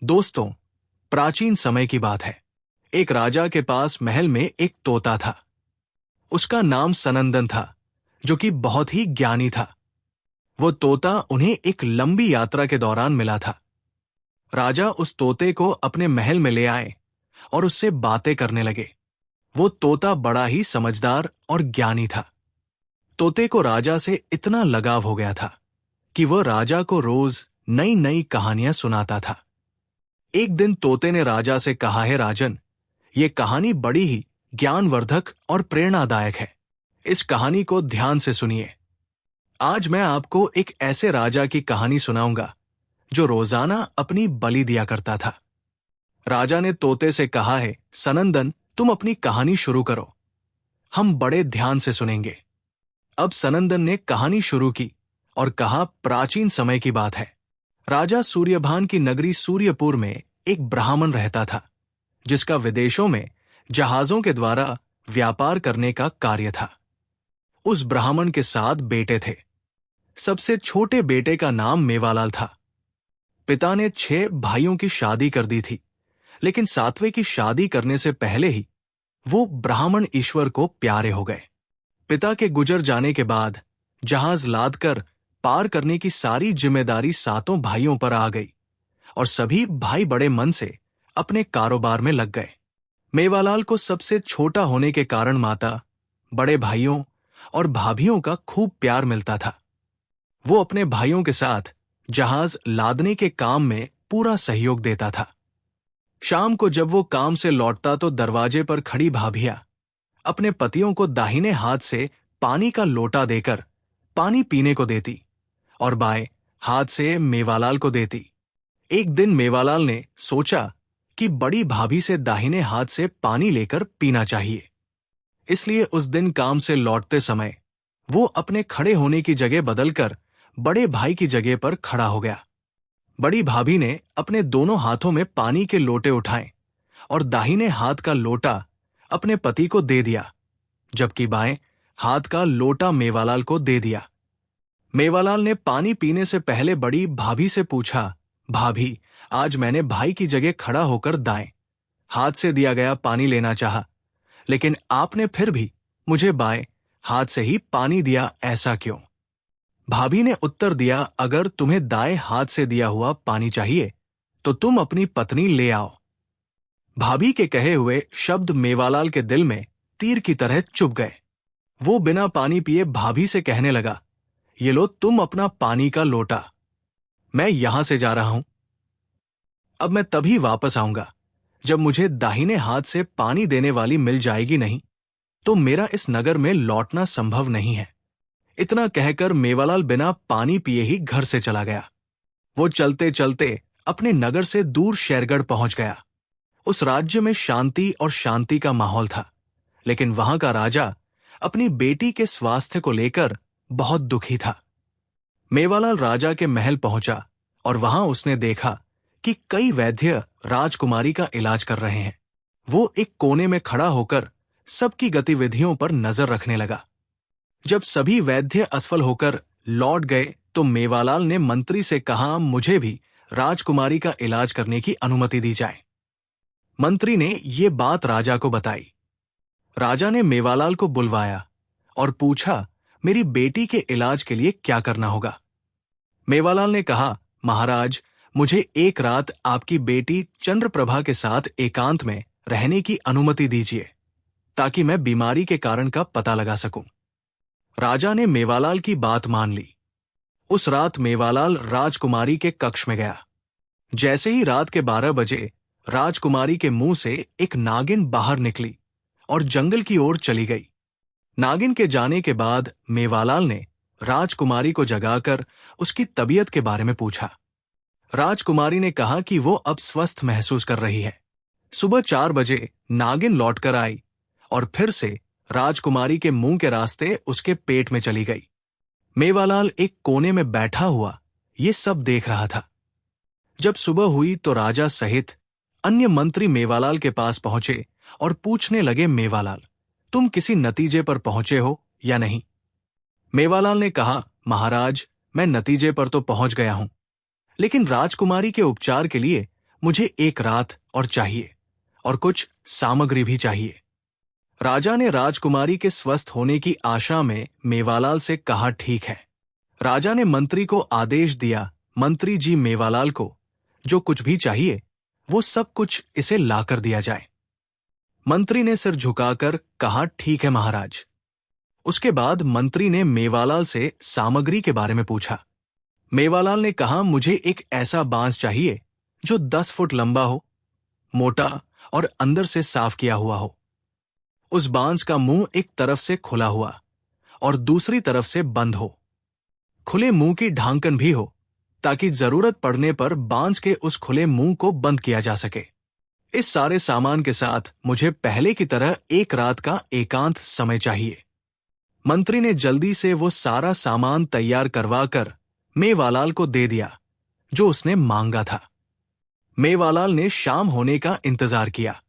दोस्तों, प्राचीन समय की बात है। एक राजा के पास महल में एक तोता था। उसका नाम सनंदन था, जो कि बहुत ही ज्ञानी था। वो तोता उन्हें एक लंबी यात्रा के दौरान मिला था। राजा उस तोते को अपने महल में ले आए और उससे बातें करने लगे। वो तोता बड़ा ही समझदार और ज्ञानी था। तोते को राजा से इतना लगाव हो गया था कि वह राजा को रोज नई नई कहानियां सुनाता था। एक दिन तोते ने राजा से कहा, है राजन, ये कहानी बड़ी ही ज्ञानवर्धक और प्रेरणादायक है। इस कहानी को ध्यान से सुनिए। आज मैं आपको एक ऐसे राजा की कहानी सुनाऊंगा जो रोजाना अपनी बलि दिया करता था। राजा ने तोते से कहा, है सनंदन, तुम अपनी कहानी शुरू करो, हम बड़े ध्यान से सुनेंगे। अब सनंदन ने कहानी शुरू की और कहा, प्राचीन समय की बात है। राजा सूर्यभान की नगरी सूर्यपुर में एक ब्राह्मण रहता था, जिसका विदेशों में जहाजों के द्वारा व्यापार करने का कार्य था। उस ब्राह्मण के 7 बेटे थे। सबसे छोटे बेटे का नाम मेवालाल था। पिता ने 6 भाइयों की शादी कर दी थी, लेकिन 7वें की शादी करने से पहले ही वो ब्राह्मण ईश्वर को प्यारे हो गए। पिता के गुजर जाने के बाद जहाज लादकर पार करने की सारी जिम्मेदारी 7 भाइयों पर आ गई और सभी भाई बड़े मन से अपने कारोबार में लग गए। मेवालाल को सबसे छोटा होने के कारण माता, बड़े भाइयों और भाभियों का खूब प्यार मिलता था। वो अपने भाइयों के साथ जहाज लादने के काम में पूरा सहयोग देता था। शाम को जब वो काम से लौटता तो दरवाजे पर खड़ी भाभियां अपने पतियों को दाहिने हाथ से पानी का लोटा देकर पानी पीने को देती और बाएं हाथ से मेवालाल को देती। एक दिन मेवालाल ने सोचा कि बड़ी भाभी से दाहिने हाथ से पानी लेकर पीना चाहिए। इसलिए उस दिन काम से लौटते समय वो अपने खड़े होने की जगह बदलकर बड़े भाई की जगह पर खड़ा हो गया। बड़ी भाभी ने अपने दोनों हाथों में पानी के लोटे उठाए और दाहिने हाथ का लोटा अपने पति को दे दिया, जबकि बाएं हाथ का लोटा मेवालाल को दे दिया। मेवालाल ने पानी पीने से पहले बड़ी भाभी से पूछा, भाभी, आज मैंने भाई की जगह खड़ा होकर दाएं हाथ से दिया गया पानी लेना चाहा, लेकिन आपने फिर भी मुझे बाएं हाथ से ही पानी दिया, ऐसा क्यों? भाभी ने उत्तर दिया, अगर तुम्हें दाएं हाथ से दिया हुआ पानी चाहिए तो तुम अपनी पत्नी ले आओ। भाभी के कहे हुए शब्द मेवालाल के दिल में तीर की तरह चुभ गए। वो बिना पानी पिए भाभी से कहने लगा, ये लो तुम अपना पानी का लोटा, मैं यहां से जा रहा हूं। अब मैं तभी वापस आऊंगा जब मुझे दाहिने हाथ से पानी देने वाली मिल जाएगी, नहीं तो मेरा इस नगर में लौटना संभव नहीं है। इतना कहकर मेवालाल बिना पानी पिए ही घर से चला गया। वो चलते चलते अपने नगर से दूर शेरगढ़ पहुंच गया। उस राज्य में शांति और शांति का माहौल था, लेकिन वहां का राजा अपनी बेटी के स्वास्थ्य को लेकर बहुत दुखी था। मेवालाल राजा के महल पहुंचा और वहां उसने देखा कि कई वैद्य राजकुमारी का इलाज कर रहे हैं। वो एक कोने में खड़ा होकर सबकी गतिविधियों पर नजर रखने लगा। जब सभी वैद्य असफल होकर लौट गए तो मेवालाल ने मंत्री से कहा, मुझे भी राजकुमारी का इलाज करने की अनुमति दी जाए। मंत्री ने ये बात राजा को बताई। राजा ने मेवालाल को बुलवाया और पूछा, मेरी बेटी के इलाज के लिए क्या करना होगा? मेवालाल ने कहा, महाराज, मुझे एक रात आपकी बेटी चंद्रप्रभा के साथ एकांत में रहने की अनुमति दीजिए, ताकि मैं बीमारी के कारण का पता लगा सकूं। राजा ने मेवालाल की बात मान ली। उस रात मेवालाल राजकुमारी के कक्ष में गया। जैसे ही रात के 12 बजे राजकुमारी के मुंह से एक नागिन बाहर निकली और जंगल की ओर चली गई। नागिन के जाने के बाद मेवालाल ने राजकुमारी को जगाकर उसकी तबीयत के बारे में पूछा। राजकुमारी ने कहा कि वो अब स्वस्थ महसूस कर रही है। सुबह 4 बजे नागिन लौटकर आई और फिर से राजकुमारी के मुंह के रास्ते उसके पेट में चली गई। मेवालाल एक कोने में बैठा हुआ ये सब देख रहा था। जब सुबह हुई तो राजा सहित अन्य मंत्री मेवालाल के पास पहुंचे और पूछने लगे, मेवालाल, तुम किसी नतीजे पर पहुंचे हो या नहीं? मेवालाल ने कहा, महाराज, मैं नतीजे पर तो पहुंच गया हूं, लेकिन राजकुमारी के उपचार के लिए मुझे एक रात और चाहिए, और कुछ सामग्री भी चाहिए। राजा ने राजकुमारी के स्वस्थ होने की आशा में मेवालाल से कहा, ठीक है। राजा ने मंत्री को आदेश दिया, मंत्री जी मेवालाल को जो कुछ भी चाहिए वो सब कुछ इसे लाकर दिया जाए। मंत्री ने सिर झुकाकर कहा, ठीक है महाराज। उसके बाद मंत्री ने मेवालाल से सामग्री के बारे में पूछा। मेवालाल ने कहा, मुझे एक ऐसा बांस चाहिए जो 10 फुट लंबा हो, मोटा और अंदर से साफ किया हुआ हो। उस बांस का मुंह एक तरफ से खुला हुआ और दूसरी तरफ से बंद हो। खुले मुंह की ढांकन भी हो, ताकि जरूरत पड़ने पर बांस के उस खुले मुंह को बंद किया जा सके। इस सारे सामान के साथ मुझे पहले की तरह एक रात का एकांत समय चाहिए। मंत्री ने जल्दी से वो सारा सामान तैयार करवाकर मेवालाल को दे दिया जो उसने मांगा था। मेवालाल ने शाम होने का इंतजार किया।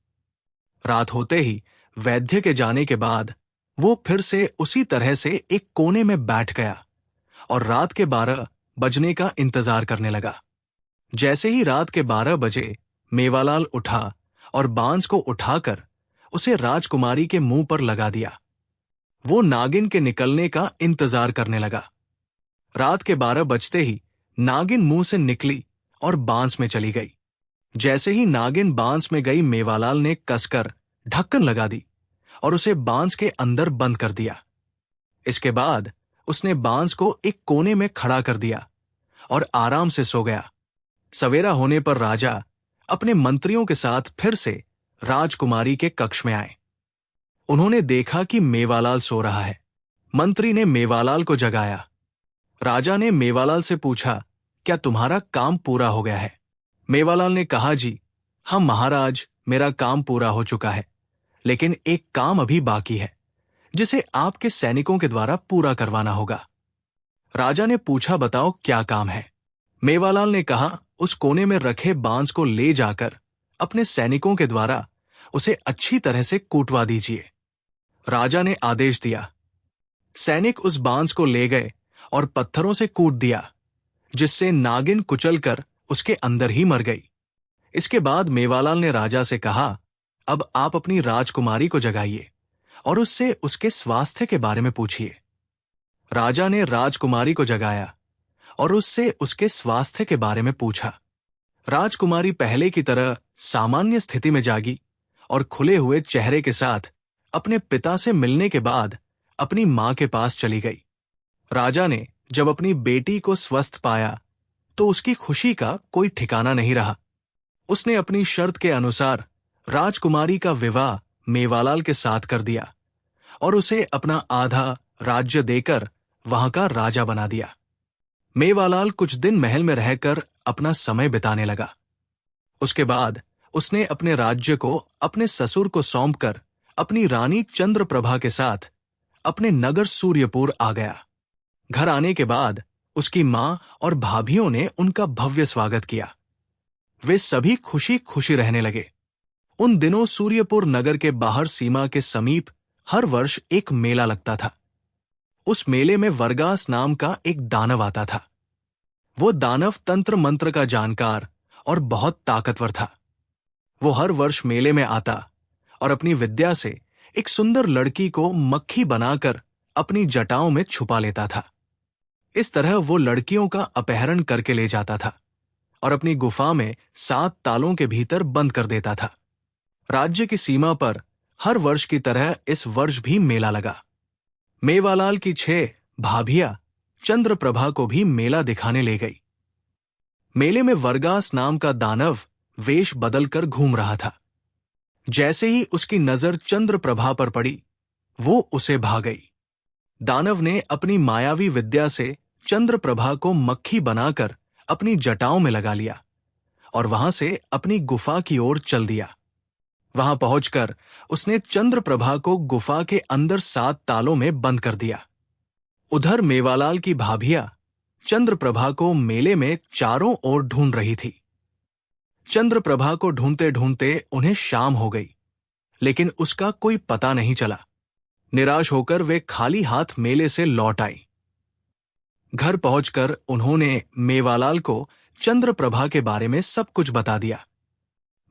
रात होते ही वैद्य के जाने के बाद वो फिर से उसी तरह से एक कोने में बैठ गया और रात के 12 बजने का इंतजार करने लगा। जैसे ही रात के 12 बजे मेवालाल उठा और बांस को उठाकर उसे राजकुमारी के मुंह पर लगा दिया। वो नागिन के निकलने का इंतजार करने लगा। रात के 12 बजते ही नागिन मुंह से निकली और बांस में चली गई। जैसे ही नागिन बांस में गई, मेवालाल ने कसकर ढक्कन लगा दी और उसे बांस के अंदर बंद कर दिया। इसके बाद उसने बांस को एक कोने में खड़ा कर दिया और आराम से सो गया। सवेरा होने पर राजा अपने मंत्रियों के साथ फिर से राजकुमारी के कक्ष में आए। उन्होंने देखा कि मेवालाल सो रहा है। मंत्री ने मेवालाल को जगाया। राजा ने मेवालाल से पूछा, क्या तुम्हारा काम पूरा हो गया है? मेवालाल ने कहा, जी हाँ महाराज, मेरा काम पूरा हो चुका है, लेकिन एक काम अभी बाकी है जिसे आपके सैनिकों के द्वारा पूरा करवाना होगा। राजा ने पूछा, बताओ क्या काम है? मेवालाल ने कहा, उस कोने में रखे बांस को ले जाकर अपने सैनिकों के द्वारा उसे अच्छी तरह से कूटवा दीजिए। राजा ने आदेश दिया। सैनिक उस बांस को ले गए और पत्थरों से कूट दिया, जिससे नागिन कुचलकर उसके अंदर ही मर गई। इसके बाद मेवालाल ने राजा से कहा, अब आप अपनी राजकुमारी को जगाइए और उससे उसके स्वास्थ्य के बारे में पूछिए। राजा ने राजकुमारी को जगाया और उससे उसके स्वास्थ्य के बारे में पूछा। राजकुमारी पहले की तरह सामान्य स्थिति में जागी और खुले हुए चेहरे के साथ अपने पिता से मिलने के बाद अपनी मां के पास चली गई। राजा ने जब अपनी बेटी को स्वस्थ पाया तो उसकी खुशी का कोई ठिकाना नहीं रहा। उसने अपनी शर्त के अनुसार राजकुमारी का विवाह मेवालाल के साथ कर दिया और उसे अपना आधा राज्य देकर वहां का राजा बना दिया। मेवालाल कुछ दिन महल में रहकर अपना समय बिताने लगा। उसके बाद उसने अपने राज्य को अपने ससुर को सौंपकर अपनी रानी चंद्रप्रभा के साथ अपने नगर सूर्यपुर आ गया। घर आने के बाद उसकी मां और भाभियों ने उनका भव्य स्वागत किया। वे सभी खुशी खुशी रहने लगे। उन दिनों सूर्यपुर नगर के बाहर सीमा के समीप हर वर्ष एक मेला लगता था। उस मेले में वर्गास नाम का एक दानव आता था। वो दानव तंत्र मंत्र का जानकार और बहुत ताकतवर था। वो हर वर्ष मेले में आता और अपनी विद्या से एक सुंदर लड़की को मक्खी बनाकर अपनी जटाओं में छुपा लेता था। इस तरह वो लड़कियों का अपहरण करके ले जाता था और अपनी गुफा में 7 तालों के भीतर बंद कर देता था। राज्य की सीमा पर हर वर्ष की तरह इस वर्ष भी मेला लगा। मेवालाल की 6 भाभियां चंद्रप्रभा को भी मेला दिखाने ले गई। मेले में वर्गास नाम का दानव वेश बदलकर घूम रहा था। जैसे ही उसकी नजर चंद्रप्रभा पर पड़ी, वो उसे भा गई। दानव ने अपनी मायावी विद्या से चंद्रप्रभा को मक्खी बनाकर अपनी जटाओं में लगा लिया और वहां से अपनी गुफा की ओर चल दिया। वहां पहुंचकर उसने चंद्रप्रभा को गुफा के अंदर 7 तालों में बंद कर दिया। उधर मेवालाल की भाभियां चंद्रप्रभा को मेले में चारों ओर ढूंढ रही थी। चंद्रप्रभा को ढूंढते ढूंढते उन्हें शाम हो गई, लेकिन उसका कोई पता नहीं चला। निराश होकर वे खाली हाथ मेले से लौट आई। घर पहुंचकर उन्होंने मेवालाल को चंद्रप्रभा के बारे में सब कुछ बता दिया।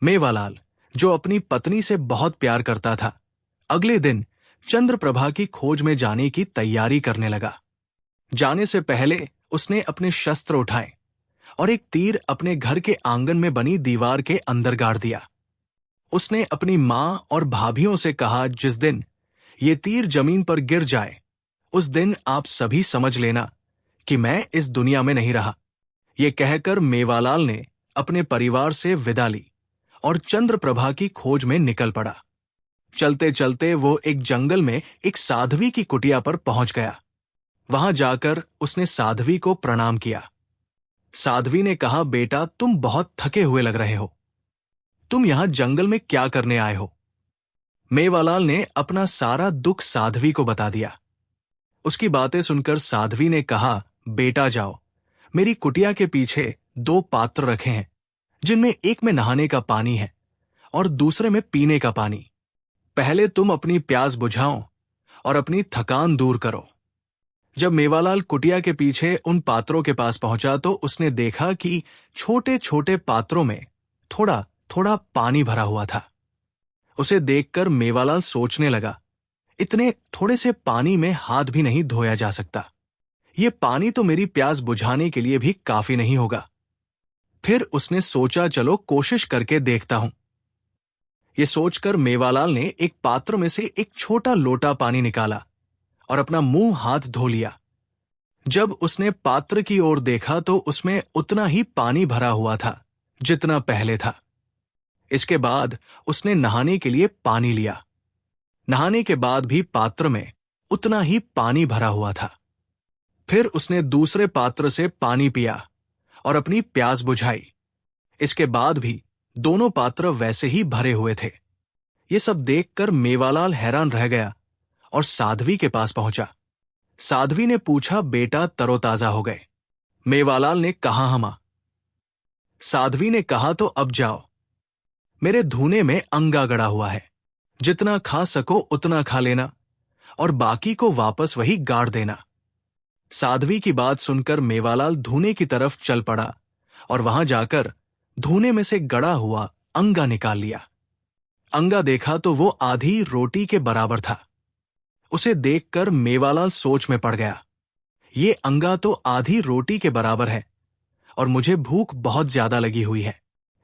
मेवालाल, जो अपनी पत्नी से बहुत प्यार करता था, अगले दिन चंद्रप्रभा की खोज में जाने की तैयारी करने लगा। जाने से पहले उसने अपने शस्त्र उठाए और एक तीर अपने घर के आंगन में बनी दीवार के अंदर गाड़ दिया। उसने अपनी मां और भाभियों से कहा, जिस दिन ये तीर जमीन पर गिर जाए उस दिन आप सभी समझ लेना कि मैं इस दुनिया में नहीं रहा। ये कहकर मेवालाल ने अपने परिवार से विदा ली और चंद्रप्रभा की खोज में निकल पड़ा। चलते चलते वो एक जंगल में एक साध्वी की कुटिया पर पहुंच गया। वहां जाकर उसने साध्वी को प्रणाम किया। साध्वी ने कहा, बेटा, तुम बहुत थके हुए लग रहे हो। तुम यहां जंगल में क्या करने आए हो? मेवालाल ने अपना सारा दुख साध्वी को बता दिया। उसकी बातें सुनकर साध्वी ने कहा, बेटा जाओ, मेरी कुटिया के पीछे 2 पात्र रखे हैं, जिनमें एक में नहाने का पानी है और दूसरे में पीने का पानी। पहले तुम अपनी प्यास बुझाओ और अपनी थकान दूर करो। जब मेवालाल कुटिया के पीछे उन पात्रों के पास पहुंचा तो उसने देखा कि छोटे छोटे पात्रों में थोड़ा थोड़ा पानी भरा हुआ था। उसे देखकर मेवालाल सोचने लगा, इतने थोड़े से पानी में हाथ भी नहीं धोया जा सकता। ये पानी तो मेरी प्यास बुझाने के लिए भी काफी नहीं होगा। फिर उसने सोचा, चलो कोशिश करके देखता हूं। ये सोचकर मेवालाल ने एक पात्र में से एक छोटा लोटा पानी निकाला और अपना मुंह हाथ धो लिया। जब उसने पात्र की ओर देखा तो उसमें उतना ही पानी भरा हुआ था जितना पहले था। इसके बाद उसने नहाने के लिए पानी लिया। नहाने के बाद भी पात्र में उतना ही पानी भरा हुआ था। फिर उसने दूसरे पात्र से पानी पिया और अपनी प्यास बुझाई। इसके बाद भी दोनों पात्र वैसे ही भरे हुए थे। ये सब देखकर मेवालाल हैरान रह गया और साध्वी के पास पहुंचा। साध्वी ने पूछा, बेटा तरोताजा हो गए? मेवालाल ने कहा, हाँ मां। साध्वी ने कहा, तो अब जाओ, मेरे धूने में अंगा गड़ा हुआ है, जितना खा सको उतना खा लेना और बाकी को वापस वही गाड़ देना। साध्वी की बात सुनकर मेवालाल धूने की तरफ चल पड़ा और वहां जाकर धूने में से गड़ा हुआ अंगा निकाल लिया। अंगा देखा तो वो आधी रोटी के बराबर था। उसे देखकर मेवालाल सोच में पड़ गया, ये अंगा तो आधी रोटी के बराबर है और मुझे भूख बहुत ज्यादा लगी हुई है।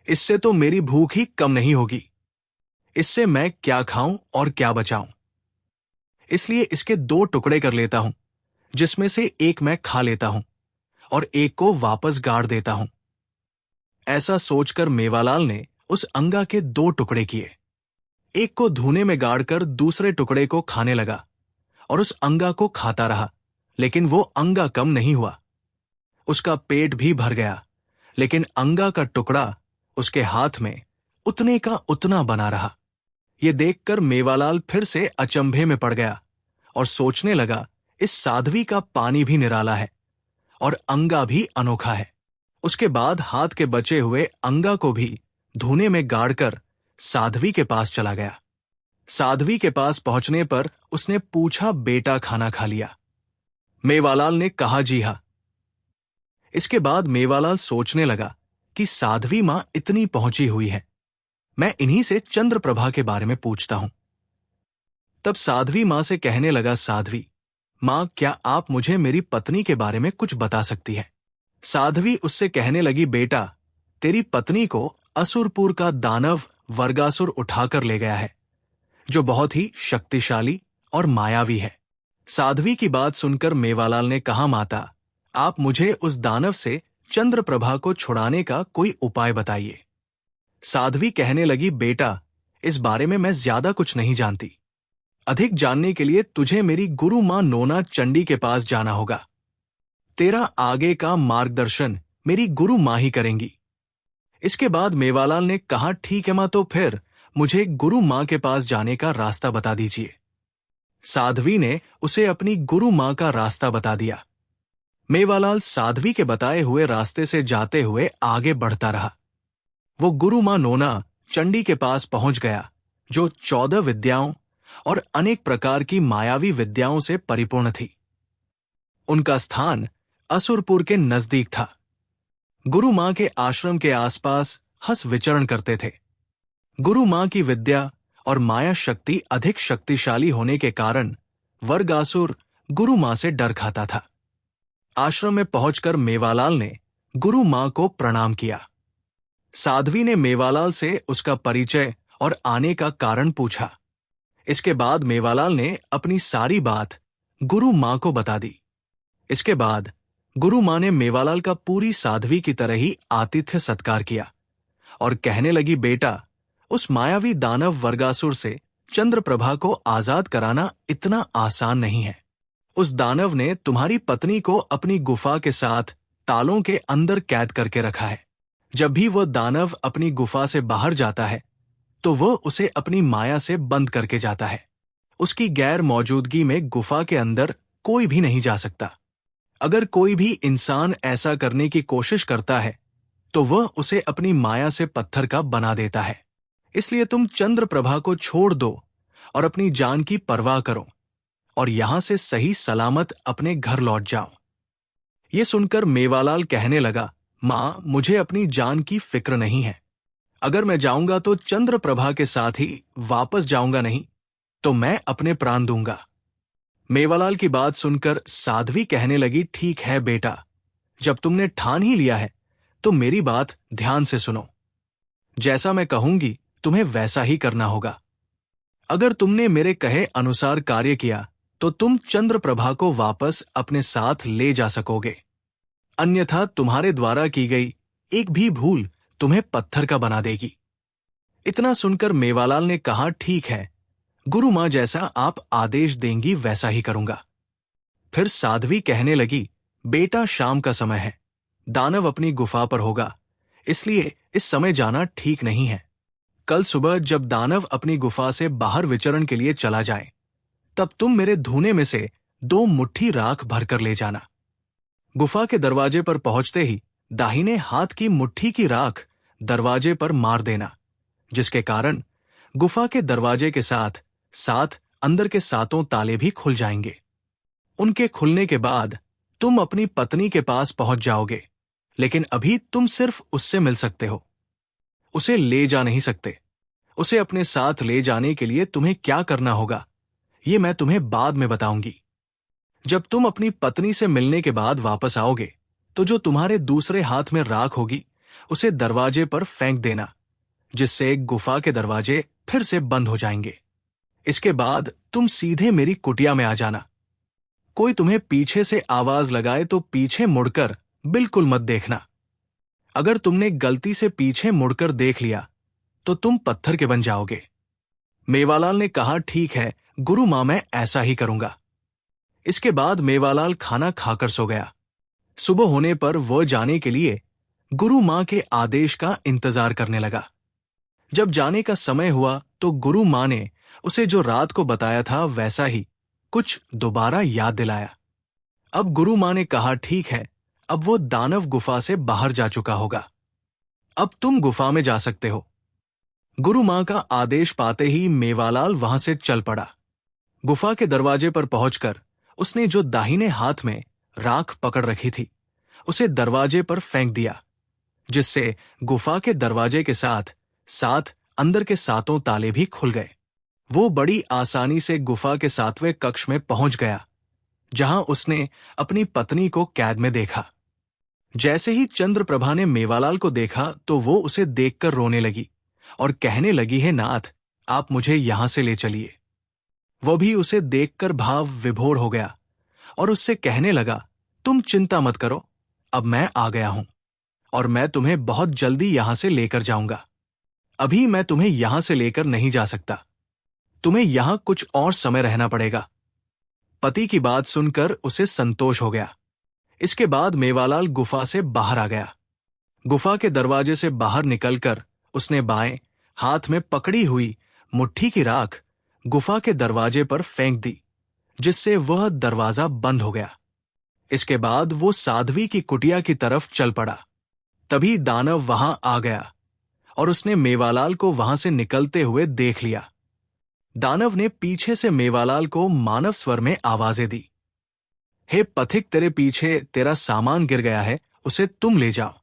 इससे तो मेरी भूख ही कम नहीं होगी। इससे मैं क्या खाऊं और क्या बचाऊं? इसलिए इसके 2 टुकड़े कर लेता हूं, जिसमें से एक मैं खा लेता हूं और एक को वापस गाड़ देता हूं। ऐसा सोचकर मेवालाल ने उस अंगा के 2 टुकड़े किए। एक को धूने में गाड़कर दूसरे टुकड़े को खाने लगा और उस अंगा को खाता रहा, लेकिन वो अंगा कम नहीं हुआ। उसका पेट भी भर गया, लेकिन अंगा का टुकड़ा उसके हाथ में उतने का उतना बना रहा। ये देखकर मेवालाल फिर से अचंभे में पड़ गया और सोचने लगा, इस साध्वी का पानी भी निराला है और अंगा भी अनोखा है। उसके बाद हाथ के बचे हुए अंगा को भी धूने में गाड़कर साध्वी के पास चला गया। साध्वी के पास पहुंचने पर उसने पूछा, बेटा खाना खा लिया? मेवालाल ने कहा, जी हां। इसके बाद मेवालाल सोचने लगा कि साध्वी मां इतनी पहुंची हुई है, मैं इन्हीं से चंद्रप्रभा के बारे में पूछता हूं। तब साध्वी मां से कहने लगा, साध्वी मां, क्या आप मुझे मेरी पत्नी के बारे में कुछ बता सकती है? साध्वी उससे कहने लगी, बेटा, तेरी पत्नी को असुरपुर का दानव वर्गासुर उठाकर ले गया है, जो बहुत ही शक्तिशाली और मायावी है। साध्वी की बात सुनकर मेवालाल ने कहा, माता, आप मुझे उस दानव से चंद्रप्रभा को छुड़ाने का कोई उपाय बताइए। साध्वी कहने लगी, बेटा, इस बारे में मैं ज्यादा कुछ नहीं जानती। अधिक जानने के लिए तुझे मेरी गुरु मां नोना चंडी के पास जाना होगा। तेरा आगे का मार्गदर्शन मेरी गुरु मां ही करेंगी। इसके बाद मेवालाल ने कहा, ठीक है मां, तो फिर मुझे गुरु मां के पास जाने का रास्ता बता दीजिए। साध्वी ने उसे अपनी गुरु मां का रास्ता बता दिया। मेवालाल साध्वी के बताए हुए रास्ते से जाते हुए आगे बढ़ता रहा। वो गुरु मां नोना चंडी के पास पहुंच गया, जो 14 विद्याओं और अनेक प्रकार की मायावी विद्याओं से परिपूर्ण थी। उनका स्थान असुरपुर के नजदीक था। गुरु मां के आश्रम के आसपास हंस विचरण करते थे। गुरु मां की विद्या और माया शक्ति अधिक शक्तिशाली होने के कारण वर्गासुर गुरु मां से डर खाता था। आश्रम में पहुंचकर मेवालाल ने गुरु मां को प्रणाम किया। साध्वी ने मेवालाल से उसका परिचय और आने का कारण पूछा। इसके बाद मेवालाल ने अपनी सारी बात गुरु मां को बता दी। इसके बाद गुरु मां ने मेवालाल का पूरी साध्वी की तरह ही आतिथ्य सत्कार किया और कहने लगी, बेटा, उस मायावी दानव वर्गासुर से चंद्रप्रभा को आजाद कराना इतना आसान नहीं है। उस दानव ने तुम्हारी पत्नी को अपनी गुफा के साथ तालों के अंदर कैद करके रखा है। जब भी वह दानव अपनी गुफा से बाहर जाता है तो वह उसे अपनी माया से बंद करके जाता है। उसकी गैर मौजूदगी में गुफा के अंदर कोई भी नहीं जा सकता। अगर कोई भी इंसान ऐसा करने की कोशिश करता है तो वह उसे अपनी माया से पत्थर का बना देता है। इसलिए तुम चंद्रप्रभा को छोड़ दो और अपनी जान की परवाह करो और यहां से सही सलामत अपने घर लौट जाओ। ये सुनकर मेवालाल कहने लगा, मां, मुझे अपनी जान की फिक्र नहीं है। अगर मैं जाऊंगा तो चंद्रप्रभा के साथ ही वापस जाऊंगा, नहीं तो मैं अपने प्राण दूंगा। मेवालाल की बात सुनकर साध्वी कहने लगी, ठीक है बेटा, जब तुमने ठान ही लिया है तो मेरी बात ध्यान से सुनो। जैसा मैं कहूंगी तुम्हें वैसा ही करना होगा। अगर तुमने मेरे कहे अनुसार कार्य किया तो तुम चंद्रप्रभा को वापस अपने साथ ले जा सकोगे, अन्यथा तुम्हारे द्वारा की गई एक भी भूल तुम्हें पत्थर का बना देगी। इतना सुनकर मेवालाल ने कहा, ठीक है, गुरु मां जैसा आप आदेश देंगी वैसा ही करूंगा। फिर साध्वी कहने लगी, बेटा, शाम का समय है, दानव अपनी गुफा पर होगा, इसलिए इस समय जाना ठीक नहीं है। कल सुबह जब दानव अपनी गुफा से बाहर विचरण के लिए चला जाए तब तुम मेरे धूने में से 2 मुट्ठी राख भरकर ले जाना। गुफा के दरवाजे पर पहुंचते ही दाहिने हाथ की मुट्ठी की राख दरवाजे पर मार देना, जिसके कारण गुफा के दरवाजे के साथ साथ अंदर के 7 ताले भी खुल जाएंगे। उनके खुलने के बाद तुम अपनी पत्नी के पास पहुंच जाओगे, लेकिन अभी तुम सिर्फ उससे मिल सकते हो, उसे ले जा नहीं सकते। उसे अपने साथ ले जाने के लिए तुम्हें क्या करना होगा ये मैं तुम्हें बाद में बताऊंगी। जब तुम अपनी पत्नी से मिलने के बाद वापस आओगे तो जो तुम्हारे दूसरे हाथ में राख होगी उसे दरवाजे पर फेंक देना, जिससे गुफा के दरवाजे फिर से बंद हो जाएंगे। इसके बाद तुम सीधे मेरी कुटिया में आ जाना। कोई तुम्हें पीछे से आवाज लगाए तो पीछे मुड़कर बिल्कुल मत देखना। अगर तुमने गलती से पीछे मुड़कर देख लिया तो तुम पत्थर के बन जाओगे। मेवालाल ने कहा, ठीक है गुरु मां, मैं ऐसा ही करूंगा। इसके बाद मेवालाल खाना खाकर सो गया। सुबह होने पर वह जाने के लिए गुरु मां के आदेश का इंतजार करने लगा। जब जाने का समय हुआ तो गुरु मां ने उसे जो रात को बताया था वैसा ही कुछ दोबारा याद दिलाया। अब गुरु मां ने कहा, ठीक है, अब वो दानव गुफा से बाहर जा चुका होगा, अब तुम गुफा में जा सकते हो। गुरु मां का आदेश पाते ही मेवालाल वहां से चल पड़ा। गुफा के दरवाजे पर पहुंचकर उसने जो दाहिने हाथ में राख पकड़ रखी थी उसे दरवाजे पर फेंक दिया, जिससे गुफा के दरवाजे के साथ साथ अंदर के 7 ताले भी खुल गए। वो बड़ी आसानी से गुफा के 7वें कक्ष में पहुंच गया, जहां उसने अपनी पत्नी को कैद में देखा। जैसे ही चंद्रप्रभा ने मेवालाल को देखा तो वो उसे देखकर रोने लगी और कहने लगी, है नाथ, आप मुझे यहां से ले चलिए। वो भी उसे देखकर भाव विभोर हो गया और उससे कहने लगा, तुम चिंता मत करो, अब मैं आ गया हूं और मैं तुम्हें बहुत जल्दी यहां से लेकर जाऊंगा। अभी मैं तुम्हें यहां से लेकर नहीं जा सकता, तुम्हें यहां कुछ और समय रहना पड़ेगा। पति की बात सुनकर उसे संतोष हो गया। इसके बाद मेवालाल गुफा से बाहर आ गया। गुफा के दरवाजे से बाहर निकलकर उसने बाएं हाथ में पकड़ी हुई मुट्ठी की राख गुफा के दरवाजे पर फेंक दी, जिससे वह दरवाजा बंद हो गया। इसके बाद वो साध्वी की कुटिया की तरफ चल पड़ा। तभी दानव वहां आ गया और उसने मेवालाल को वहां से निकलते हुए देख लिया। दानव ने पीछे से मेवालाल को मानव स्वर में आवाजें दी, हे पथिक, तेरे पीछे तेरा सामान गिर गया है, उसे तुम ले जाओ।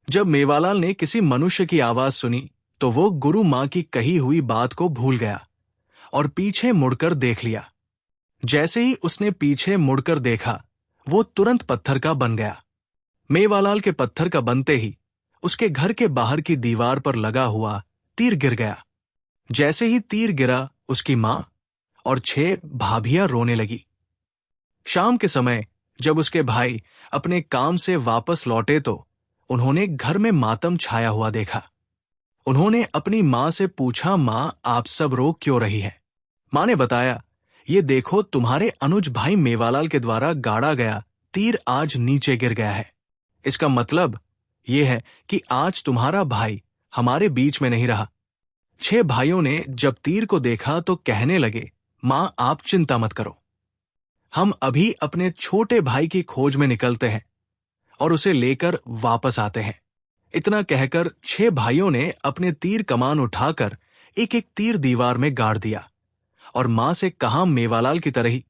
जब मेवालाल ने किसी मनुष्य की आवाज सुनी तो वो गुरु माँ की कही हुई बात को भूल गया और पीछे मुड़कर देख लिया। जैसे ही उसने पीछे मुड़कर देखा, वो तुरंत पत्थर का बन गया। मेवालाल के पत्थर का बनते ही उसके घर के बाहर की दीवार पर लगा हुआ तीर गिर गया। जैसे ही तीर गिरा, उसकी मां और 6 भाभियां रोने लगी। शाम के समय जब उसके भाई अपने काम से वापस लौटे तो उन्होंने घर में मातम छाया हुआ देखा। उन्होंने अपनी मां से पूछा, मां, आप सब रो क्यों रही हैं? मां ने बताया, ये देखो, तुम्हारे अनुज भाई मेवालाल के द्वारा गाड़ा गया तीर आज नीचे गिर गया है। इसका मतलब ये है कि आज तुम्हारा भाई हमारे बीच में नहीं रहा। 6 भाइयों ने जब तीर को देखा तो कहने लगे, मां, आप चिंता मत करो, हम अभी अपने छोटे भाई की खोज में निकलते हैं और उसे लेकर वापस आते हैं। इतना कहकर 6 भाइयों ने अपने तीर कमान उठाकर एक एक तीर दीवार में गाड़ दिया और मां से कहा, मेवालाल की तरह ही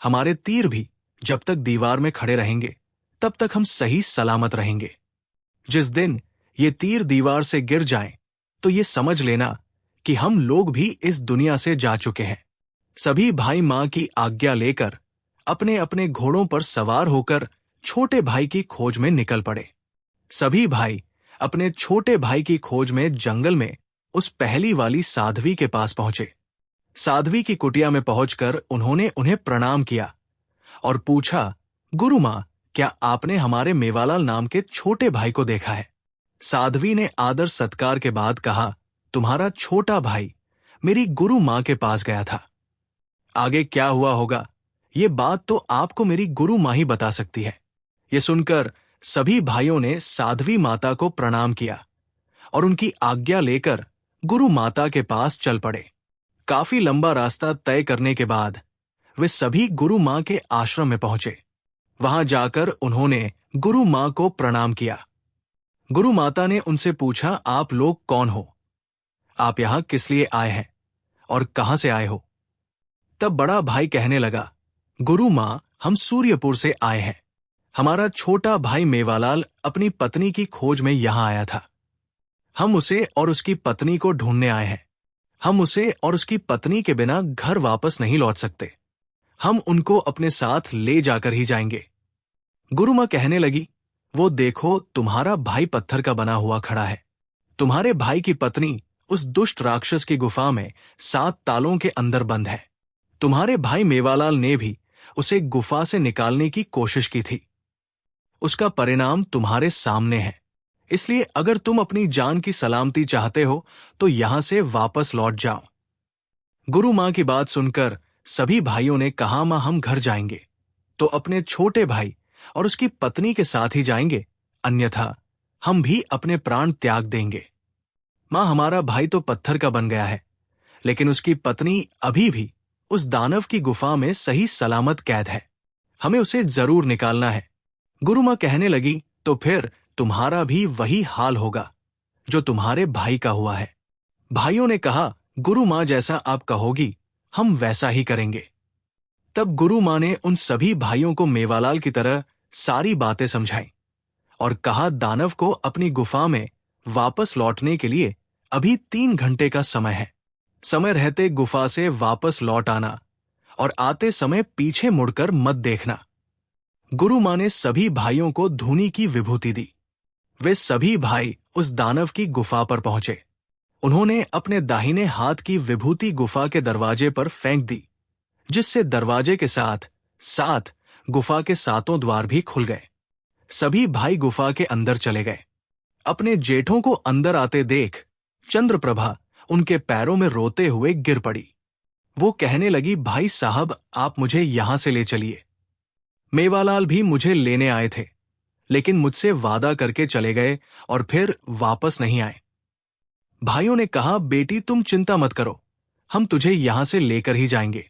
हमारे तीर भी जब तक दीवार में खड़े रहेंगे तब तक हम सही सलामत रहेंगे। जिस दिन ये तीर दीवार से गिर जाएं, तो ये समझ लेना कि हम लोग भी इस दुनिया से जा चुके हैं। सभी भाई मां की आज्ञा लेकर अपने अपने घोड़ों पर सवार होकर छोटे भाई की खोज में निकल पड़े। सभी भाई अपने छोटे भाई की खोज में जंगल में उस पहली वाली साध्वी के पास पहुंचे। साध्वी की कुटिया में पहुंचकर उन्होंने उन्हें प्रणाम किया और पूछा, गुरु मां, क्या आपने हमारे मेवालाल नाम के छोटे भाई को देखा है? साध्वी ने आदर सत्कार के बाद कहा, तुम्हारा छोटा भाई मेरी गुरु मां के पास गया था। आगे क्या हुआ होगा, ये बात तो आपको मेरी गुरु मां ही बता सकती है। ये सुनकर सभी भाइयों ने साध्वी माता को प्रणाम किया और उनकी आज्ञा लेकर गुरु माता के पास चल पड़े। काफी लंबा रास्ता तय करने के बाद वे सभी गुरु मां के आश्रम में पहुंचे। वहां जाकर उन्होंने गुरु मां को प्रणाम किया। गुरु माता ने उनसे पूछा, आप लोग कौन हो? आप यहां किस लिए आए हैं और कहां से आए हो? तब बड़ा भाई कहने लगा, गुरु मां, हम सूर्यपुर से आए हैं। हमारा छोटा भाई मेवालाल अपनी पत्नी की खोज में यहां आया था। हम उसे और उसकी पत्नी को ढूंढने आए हैं। हम उसे और उसकी पत्नी के बिना घर वापस नहीं लौट सकते। हम उनको अपने साथ ले जाकर ही जाएंगे। गुरु मां कहने लगी, वो देखो, तुम्हारा भाई पत्थर का बना हुआ खड़ा है। तुम्हारे भाई की पत्नी उस दुष्ट राक्षस की गुफा में 7 तालों के अंदर बंद है। तुम्हारे भाई मेवालाल ने भी उसे गुफा से निकालने की कोशिश की थी। उसका परिणाम तुम्हारे सामने है। इसलिए अगर तुम अपनी जान की सलामती चाहते हो तो यहां से वापस लौट जाओ। गुरु मां की बात सुनकर सभी भाइयों ने कहा, मां, हम घर जाएंगे तो अपने छोटे भाई और उसकी पत्नी के साथ ही जाएंगे, अन्यथा हम भी अपने प्राण त्याग देंगे। मां, हमारा भाई तो पत्थर का बन गया है, लेकिन उसकी पत्नी अभी भी उस दानव की गुफा में सही सलामत कैद है। हमें उसे जरूर निकालना है। गुरु मां कहने लगी, तो फिर तुम्हारा भी वही हाल होगा जो तुम्हारे भाई का हुआ है। भाइयों ने कहा, गुरु मां, जैसा आप कहोगी हम वैसा ही करेंगे। तब गुरु मां ने उन सभी भाइयों को मेवालाल की तरह सारी बातें समझाईं और कहा, दानव को अपनी गुफा में वापस लौटने के लिए अभी 3 घंटे का समय है। समय रहते गुफा से वापस लौट आना और आते समय पीछे मुड़कर मत देखना। गुरु मां ने सभी भाइयों को धूनी की विभूति दी। वे सभी भाई उस दानव की गुफा पर पहुंचे। उन्होंने अपने दाहिने हाथ की विभूति गुफा के दरवाजे पर फेंक दी, जिससे दरवाजे के साथ साथ गुफा के 7 द्वार भी खुल गए। सभी भाई गुफा के अंदर चले गए। अपने जेठों को अंदर आते देख चंद्रप्रभा उनके पैरों में रोते हुए गिर पड़ी। वो कहने लगी, भाई साहब, आप मुझे यहां से ले चलिए। मेवालाल भी मुझे लेने आए थे, लेकिन मुझसे वादा करके चले गए और फिर वापस नहीं आए। भाइयों ने कहा, बेटी, तुम चिंता मत करो, हम तुझे यहां से लेकर ही जाएंगे,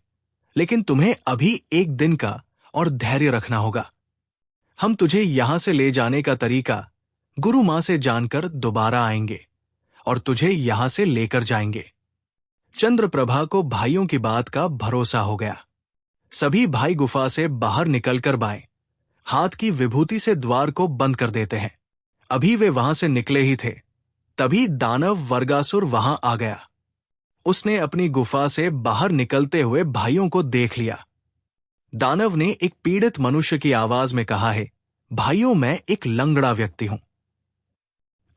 लेकिन तुम्हें अभी 1 दिन का और धैर्य रखना होगा। हम तुझे यहां से ले जाने का तरीका गुरु मां से जानकर दोबारा आएंगे और तुझे यहां से लेकर जाएंगे। चंद्रप्रभा को भाइयों की बात का भरोसा हो गया। सभी भाई गुफा से बाहर निकलकर बाएं हाथ की विभूति से द्वार को बंद कर देते हैं। अभी वे वहां से निकले ही थे, तभी दानव वर्गासुर वहां आ गया। उसने अपनी गुफा से बाहर निकलते हुए भाइयों को देख लिया। दानव ने एक पीड़ित मनुष्य की आवाज में कहा है, भाइयों, मैं एक लंगड़ा व्यक्ति हूं,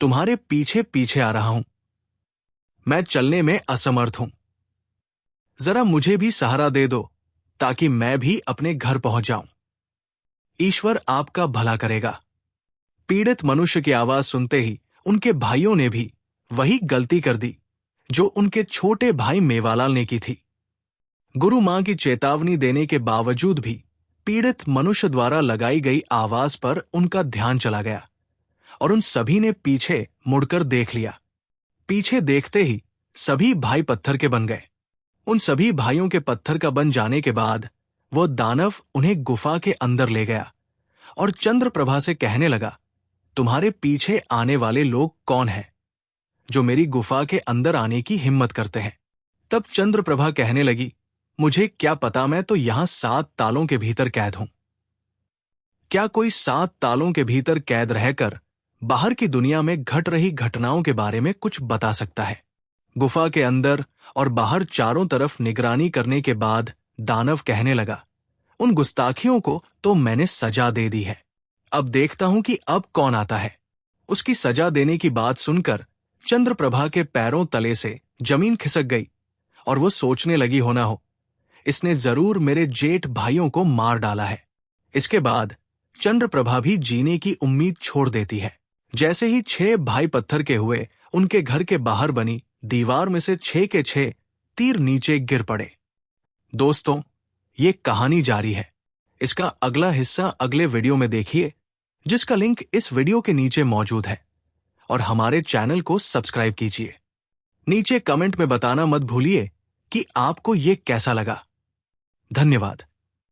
तुम्हारे पीछे पीछे आ रहा हूं। मैं चलने में असमर्थ हूं, जरा मुझे भी सहारा दे दो ताकि मैं भी अपने घर पहुंच जाऊं। ईश्वर आपका भला करेगा। पीड़ित मनुष्य की आवाज सुनते ही उनके भाइयों ने भी वही गलती कर दी जो उनके छोटे भाई मेवालाल ने की थी। गुरु मां की चेतावनी देने के बावजूद भी पीड़ित मनुष्य द्वारा लगाई गई आवाज पर उनका ध्यान चला गया और उन सभी ने पीछे मुड़कर देख लिया। पीछे देखते ही सभी भाई पत्थर के बन गए। उन सभी भाइयों के पत्थर का बन जाने के बाद वो दानव उन्हें गुफा के अंदर ले गया और चंद्रप्रभा से कहने लगा, तुम्हारे पीछे आने वाले लोग कौन हैं जो मेरी गुफा के अंदर आने की हिम्मत करते हैं। तब चंद्रप्रभा कहने लगी, मुझे क्या पता, मैं तो यहां 7 तालों के भीतर कैद हूं। क्या कोई 7 तालों के भीतर कैद रहकर बाहर की दुनिया में घट रही घटनाओं के बारे में कुछ बता सकता है? गुफा के अंदर और बाहर चारों तरफ निगरानी करने के बाद दानव कहने लगा, उन गुस्ताखियों को तो मैंने सजा दे दी है, अब देखता हूं कि अब कौन आता है। उसकी सजा देने की बात सुनकर चंद्रप्रभा के पैरों तले से जमीन खिसक गई और वो सोचने लगी होना हो, इसने जरूर मेरे जेठ भाइयों को मार डाला है। इसके बाद चंद्रप्रभा भी जीने की उम्मीद छोड़ देती है। जैसे ही 6 भाई पत्थर के हुए, उनके घर के बाहर बनी दीवार में से 6 के 6 तीर नीचे गिर पड़े। दोस्तों, ये कहानी जारी है। इसका अगला हिस्सा अगले वीडियो में देखिए, जिसका लिंक इस वीडियो के नीचे मौजूद है, और हमारे चैनल को सब्सक्राइब कीजिए। नीचे कमेंट में बताना मत भूलिए कि आपको ये कैसा लगा। धन्यवाद।